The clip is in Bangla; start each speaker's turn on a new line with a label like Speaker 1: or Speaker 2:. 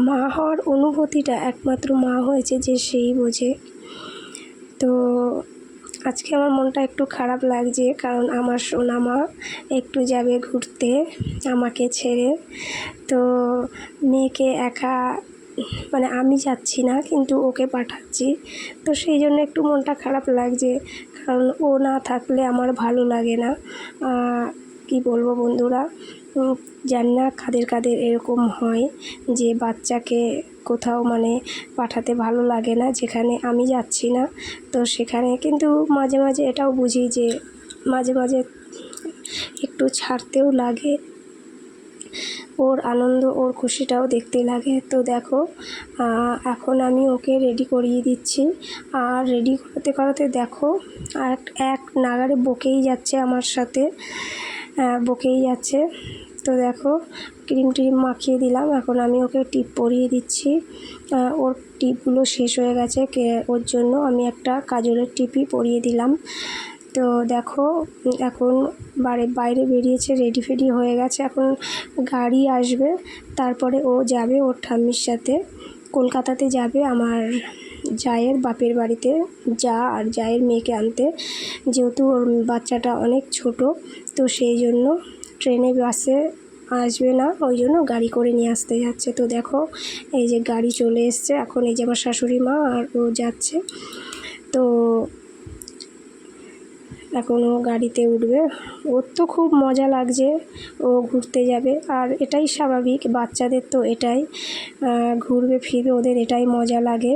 Speaker 1: মা হওয়ার অনুভূতিটা একমাত্র মা হয়েছে যে সেই বোঝে। তো আজকে আমার মনটা একটু খারাপ লাগছে, কারণ আমার সোনা মা একটু যাবে ঘুরতে আমাকে ছেড়ে। তো মেয়েকে একা, মানে আমি যাচ্ছি না কিন্তু ওকে পাঠাচ্ছি, তো সেই জন্য একটু মনটা খারাপ লাগছে, কারণ ও না থাকলে আমার ভালো লাগে না। কি বলবো বন্ধুরা, জানি না কাদের কাদের এরকম হয় যে বাচ্চাকে কোথাও মানে পাঠাতে ভালো লাগে না, যেখানে আমি যাচ্ছি না। তো সেখানে কিন্তু মাঝে মাঝে এটাও বুঝি যে মাঝে মাঝে একটু ছাড়তেও লাগে, ওর আনন্দ ওর খুশিটাও দেখতে লাগে। তো দেখো এখন আমি ওকে রেডি করিয়ে দিচ্ছি, আর রেডি করাতে করাতে দেখো আর এক নাগাড়ে বকেই যাচ্ছে আমার সাথে, বকেই যাচ্ছে। তো দেখো ক্রিম ট্রিম মাখিয়ে দিলাম, এখন আমি ওকে টিপ পরিয়ে দিচ্ছি। ওর টিপগুলো শেষ হয়ে গেছে, ওর জন্য আমি একটা কাজলের টিপই পরিয়ে দিলাম। তো দেখো এখন বাইরে বেরিয়েছে, রেডি ফেডি হয়ে গেছে, এখন গাড়ি আসবে, তারপরে ও যাবে ওর ঠাম্মির সাথে কলকাতাতে যাবে আমার জায়ের বাপের বাড়িতে, যা আর জায়ের মেয়েকে আনতে, যেহেতু ওর বাচ্চাটা অনেক ছোট, তো সেই জন্য ট্রেনে বাসে আসবে না, ওই জন্য গাড়ি করে নিয়ে আসতে যাচ্ছে। তো দেখো এই যে গাড়ি চলে এসছে, এখন এই যে আমার শাশুড়ি মা আর ও যাচ্ছে। তো এখন ও গাড়িতে উঠবে, ওর তো খুব মজা লাগছে, ও ঘুরতে যাবে, আর এটাই স্বাভাবিক, বাচ্চাদের তো এটাই ঘুরবে ফিরবে, ওদের এটাই মজা লাগে।